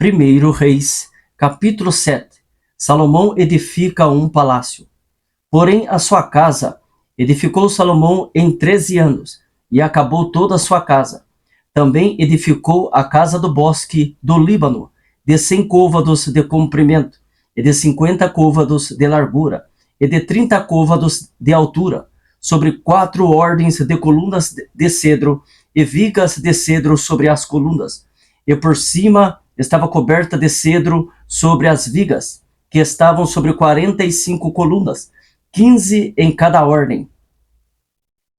1 Reis, capítulo 7. Salomão edifica um palácio. Porém, a sua casa edificou Salomão em 13 anos, e acabou toda a sua casa. Também edificou a casa do bosque do Líbano, de 100 côvados de comprimento, e de 50 côvados de largura, e de 30 côvados de altura, sobre 4 ordens de colunas de cedro, e vigas de cedro sobre as colunas. E por cima estava coberta de cedro sobre as vigas, que estavam sobre 45 colunas, 15 em cada ordem.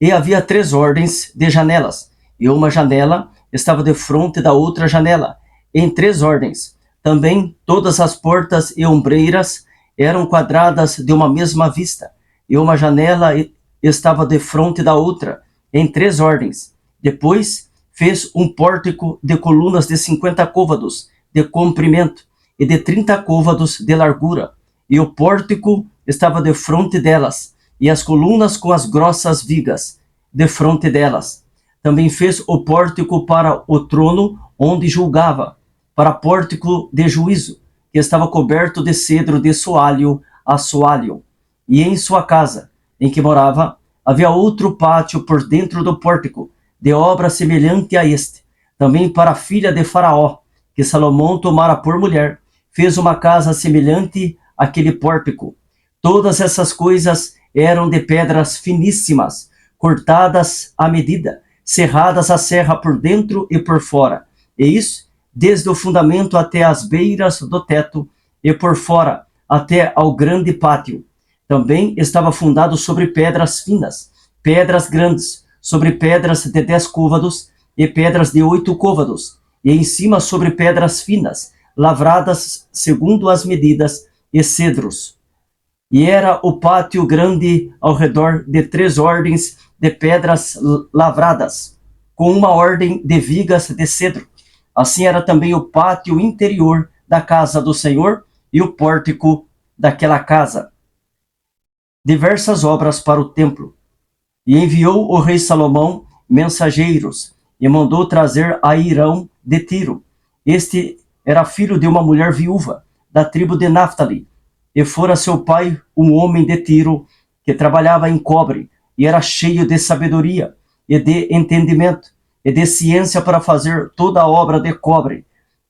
E havia 3 ordens de janelas, e uma janela estava defronte da outra janela, em 3 ordens. Também todas as portas e ombreiras eram quadradas de uma mesma vista, e uma janela estava defronte da outra, em 3 ordens. Depois fez um pórtico de colunas de 50 côvados de comprimento e de 30 côvados de largura, e o pórtico estava defronte delas, e as colunas com as grossas vigas defronte delas. Também fez o pórtico para o trono onde julgava, para pórtico de juízo, que estava coberto de cedro de soalho a soalho. E em sua casa, em que morava, havia outro pátio por dentro do pórtico, de obra semelhante a este. Também para a filha de Faraó, que Salomão tomara por mulher, fez uma casa semelhante àquele pórtico. Todas essas coisas eram de pedras finíssimas, cortadas à medida, serradas à serra por dentro e por fora. E isso, desde o fundamento até as beiras do teto, e por fora até ao grande pátio. Também estava fundado sobre pedras finas, pedras grandes, sobre pedras de 10 côvados e pedras de 8 côvados, e em cima sobre pedras finas, lavradas segundo as medidas, e cedros. E era o pátio grande ao redor de 3 ordens de pedras lavradas, com uma ordem de vigas de cedro. Assim era também o pátio interior da casa do Senhor e o pórtico daquela casa. Diversas obras para o templo. E enviou o rei Salomão mensageiros, e mandou trazer a Hirão de Tiro. Este era filho de uma mulher viúva, da tribo de Naftali, e fora seu pai um homem de Tiro, que trabalhava em cobre, e era cheio de sabedoria, e de entendimento, e de ciência para fazer toda a obra de cobre.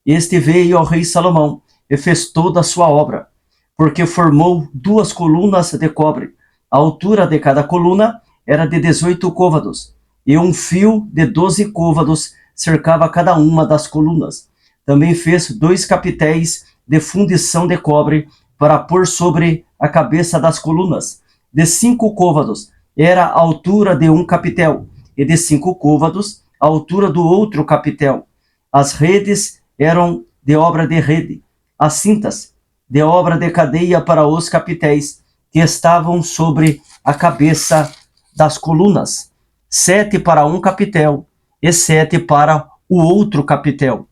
Este veio ao rei Salomão, e fez toda a sua obra, porque formou 2 colunas de cobre. A altura de cada coluna era de 18 côvados, e um fio de 12 côvados cercava cada uma das colunas. Também fez 2 capitéis de fundição de cobre para pôr sobre a cabeça das colunas. De 5 côvados era a altura de um capitel, e de 5 côvados a altura do outro capitel. As redes eram de obra de rede, as cintas de obra de cadeia para os capitéis, que estavam sobre a cabeça das colunas, 7 para um capitel e 7 para o outro capitel.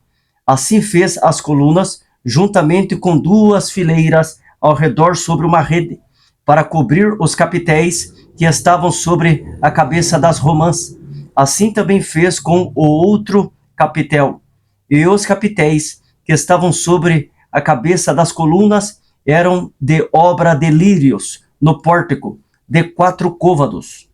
Assim fez as colunas, juntamente com 2 fileiras ao redor sobre uma rede, para cobrir os capitéis que estavam sobre a cabeça das romãs. Assim também fez com o outro capitel. E os capitéis que estavam sobre a cabeça das colunas eram de obra de lírios, no pórtico, de 4 côvados.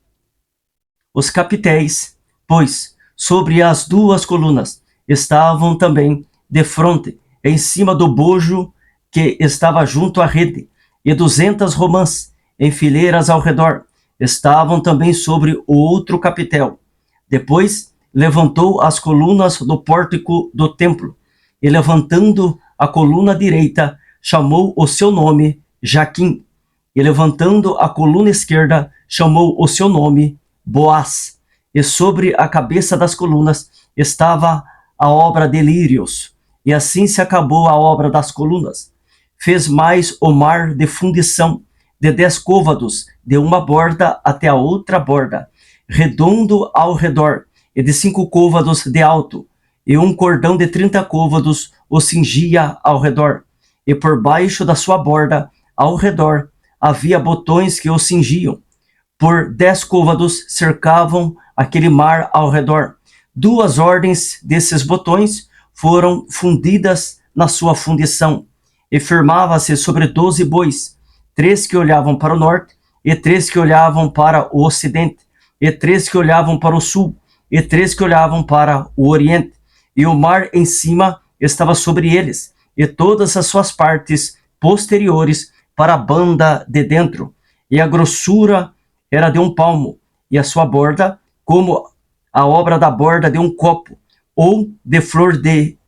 Os capitéis, pois, sobre as 2 colunas, estavam também de fronte, em cima do bojo que estava junto à rede, e 200 romãs, em fileiras ao redor, estavam também sobre o outro capitel. Depois levantou as colunas do pórtico do templo, e levantando a coluna direita, chamou o seu nome Jaquim, e levantando a coluna esquerda, chamou o seu nome Boaz. E sobre a cabeça das colunas estava a obra de lírios. E assim se acabou a obra das colunas. Fez mais o mar de fundição, de 10 côvados, de uma borda até a outra borda, redondo ao redor, e de 5 côvados de alto, e um cordão de 30 côvados o cingia ao redor, e por baixo da sua borda, ao redor, havia botões que o cingiam. Por 10 côvados cercavam aquele mar ao redor. 2 ordens desses botões foram fundidas na sua fundição, e firmava-se sobre 12 bois, 3 que olhavam para o norte, e 3 que olhavam para o ocidente, e 3 que olhavam para o sul, e 3 que olhavam para o oriente, e o mar em cima estava sobre eles, e todas as suas partes posteriores para a banda de dentro, e a grossura era de 1 palmo, e a sua borda como a obra da borda de um copo, ou de flor de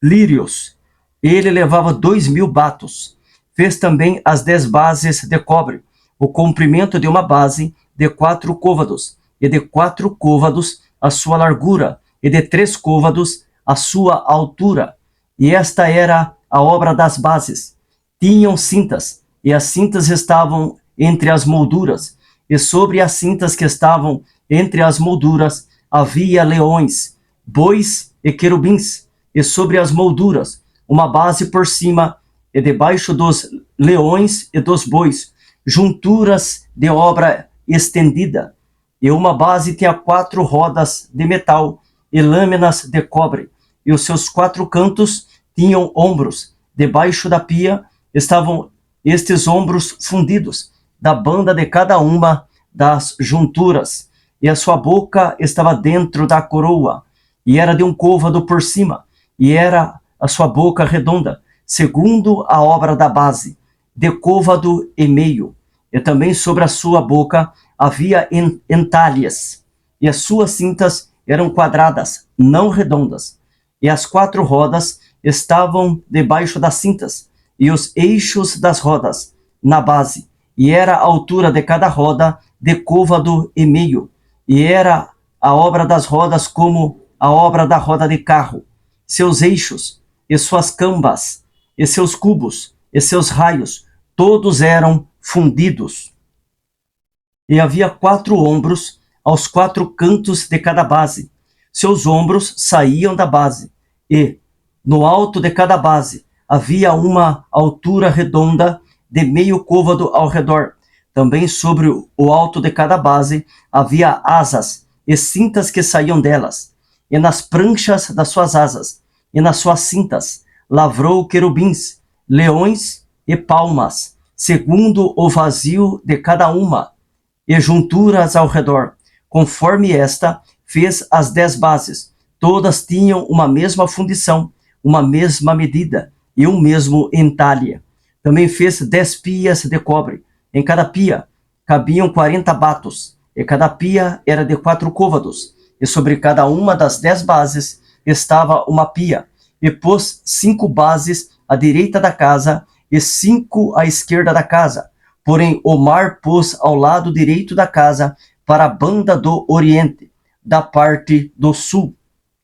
lírios. Ele levava 2.000 batos. Fez também as 10 bases de cobre, o comprimento de uma base de 4 côvados, e de 4 côvados a sua largura, e de 3 côvados a sua altura. E esta era a obra das bases. Tinham cintas, e as cintas estavam entre as molduras, e sobre as cintas que estavam entre as molduras havia leões, bois e querubins, e sobre as molduras uma base por cima, e debaixo dos leões e dos bois, junturas de obra estendida. E uma base tinha 4 rodas de metal e lâminas de cobre, e os seus 4 cantos tinham ombros. Debaixo da pia estavam estes ombros fundidos, da banda de cada uma das junturas, e a sua boca estava dentro da coroa, e era de 1 côvado por cima, e era a sua boca redonda, segundo a obra da base, de côvado e meio. E também sobre a sua boca havia entalhas, e as suas cintas eram quadradas, não redondas, e as 4 rodas estavam debaixo das cintas, e os eixos das rodas na base, e era a altura de cada roda de côvado e meio, e era a obra das rodas como a obra da roda de carro, seus eixos, e suas cambas, e seus cubos, e seus raios, todos eram fundidos. E havia 4 ombros aos 4 cantos de cada base. Seus ombros saíam da base, e, no alto de cada base, havia uma altura redonda de meio côvado ao redor. Também sobre o alto de cada base havia asas e cintas que saíam delas. E nas pranchas das suas asas e nas suas cintas lavrou querubins, leões e palmas, segundo o vazio de cada uma, e junturas ao redor. Conforme esta, fez as 10 bases. Todas tinham uma mesma fundição, uma mesma medida e um mesmo entalhe. Também fez 10 pias de cobre. Em cada pia cabiam 40 batos, e cada pia era de 4 côvados, e sobre cada uma das 10 bases estava uma pia, e pôs 5 bases à direita da casa e 5 à esquerda da casa. Porém o mar pôs ao lado direito da casa para a banda do oriente, da parte do sul.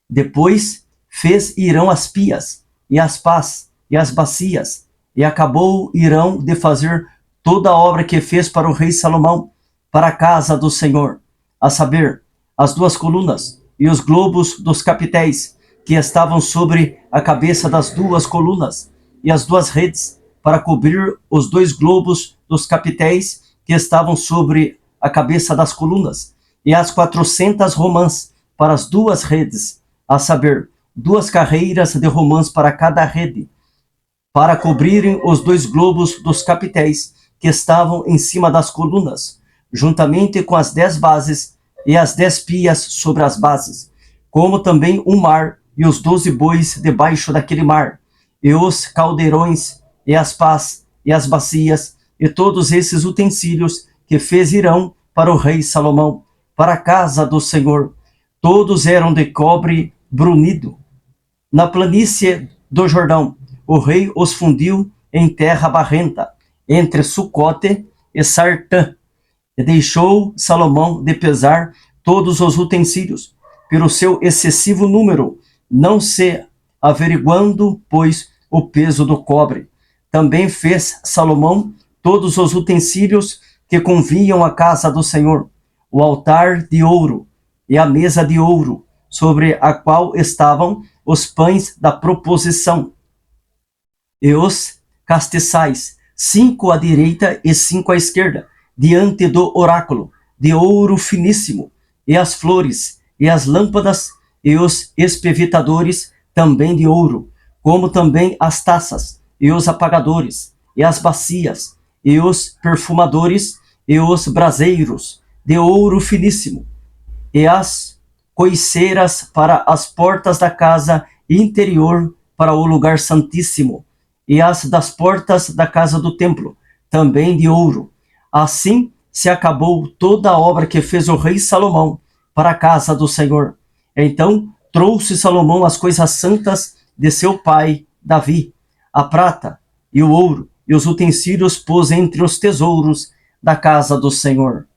Depois fez Irão as pias, e as pás, e as bacias, e acabou Irão de fazer toda a obra que fez para o rei Salomão, para a casa do Senhor, a saber, as 2 colunas, e os globos dos capitéis, que estavam sobre a cabeça das 2 colunas, e as 2 redes, para cobrir os 2 globos dos capitéis, que estavam sobre a cabeça das colunas, e as 400 romãs para as 2 redes, a saber, 2 carreiras de romãs para cada rede, para cobrirem os 2 globos dos capitéis que estavam em cima das colunas, juntamente com as 10 bases e as 10 pias sobre as bases, como também o mar e os 12 bois debaixo daquele mar, e os caldeirões, e as pás, e as bacias, e todos esses utensílios que fez Irão para o rei Salomão, para a casa do Senhor. Todos eram de cobre brunido. Na planície do Jordão, o rei os fundiu em terra barrenta, entre Sucote e Sartã, e deixou Salomão de pesar todos os utensílios, pelo seu excessivo número, não se averiguando, pois, o peso do cobre. Também fez Salomão todos os utensílios que convinham à casa do Senhor, o altar de ouro e a mesa de ouro, sobre a qual estavam os pães da proposição, e os castiçais, 5 à direita e 5 à esquerda, diante do oráculo, de ouro finíssimo, e as flores, e as lâmpadas, e os espevitadores, também de ouro, como também as taças, e os apagadores, e as bacias, e os perfumadores, e os braseiros, de ouro finíssimo, e as coiceiras para as portas da casa interior, para o lugar santíssimo, e as das portas da casa do templo, também de ouro. Assim se acabou toda a obra que fez o rei Salomão para a casa do Senhor. Então trouxe Salomão as coisas santas de seu pai Davi, a prata e o ouro, e os utensílios pôs entre os tesouros da casa do Senhor.